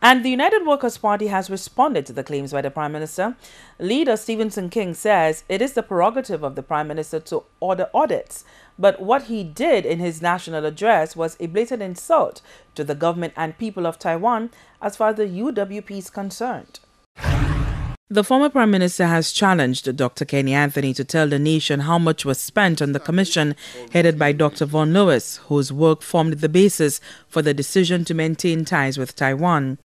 And the United Workers' Party has responded to the claims by the Prime Minister. Leader Stephenson says it is the prerogative of the Prime Minister to order audits. But what he did in his national address was a blatant insult to the government and people of Taiwan as far as the UWP is concerned. The former Prime Minister has challenged Dr. Kenny Anthony to tell the nation how much was spent on the commission headed by Dr. Vaughan Lewis, whose work formed the basis for the decision to maintain ties with Taiwan.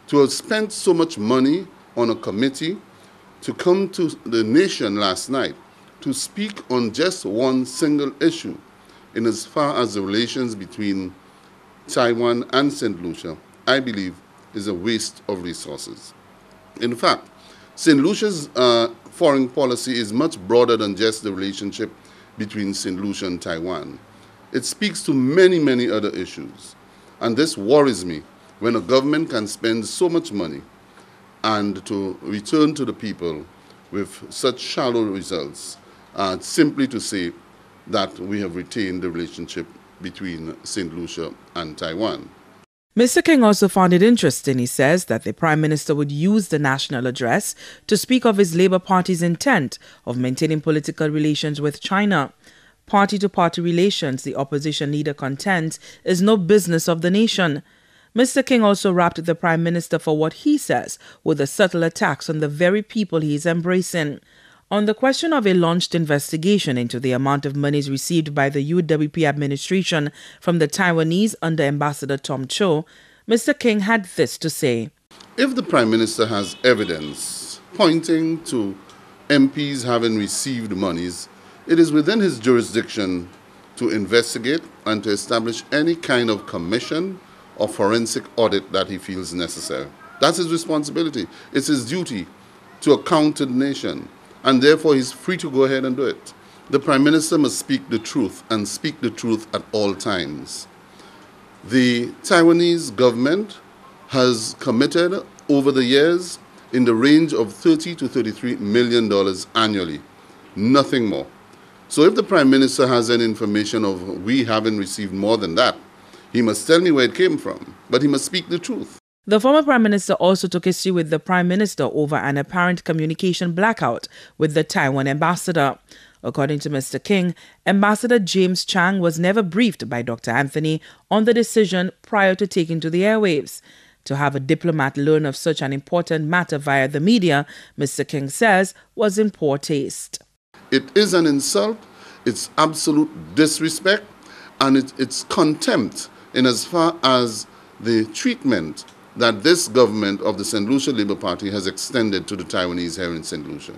To have spent so much money on a committee to come to the nation last night to speak on just one single issue in as far as the relations between Taiwan and St. Lucia, I believe is a waste of resources. In fact, St. Lucia's foreign policy is much broader than just the relationship between St. Lucia and Taiwan. It speaks to many, many other issues. And this worries me when a government can spend so much money and to return to the people with such shallow results, simply to say that we have retained the relationship between St. Lucia and Taiwan. Mr. King also found it interesting, he says, that the Prime Minister would use the national address to speak of his Labour Party's intent of maintaining political relations with China. Party-to-party relations, the opposition leader contends, is no business of the nation. Mr. King also rapped the Prime Minister for what he says were the subtle attacks on the very people he is embracing. On the question of a launched investigation into the amount of monies received by the UWP administration from the Taiwanese under Ambassador Tom Cho, Mr. King had this to say. If the Prime Minister has evidence pointing to MPs having received monies, it is within his jurisdiction to investigate and to establish any kind of commission or forensic audit that he feels necessary. That's his responsibility. It's his duty to account to the nation. And therefore, he's free to go ahead and do it. The Prime Minister must speak the truth and speak the truth at all times. The Taiwanese government has committed over the years in the range of $30 to $33 million annually, nothing more. So if the Prime Minister has any information of we haven't received more than that, he must tell me where it came from, but he must speak the truth. The former Prime Minister also took issue with the Prime Minister over an apparent communication blackout with the Taiwan ambassador. According to Mr. King, Ambassador James Chang was never briefed by Dr. Anthony on the decision prior to taking to the airwaves. To have a diplomat learn of such an important matter via the media, Mr. King says, was in poor taste. It is an insult, it's absolute disrespect, and it's contempt in as far as the treatment that this government of the St. Lucia Labour Party has extended to the Taiwanese here in St. Lucia.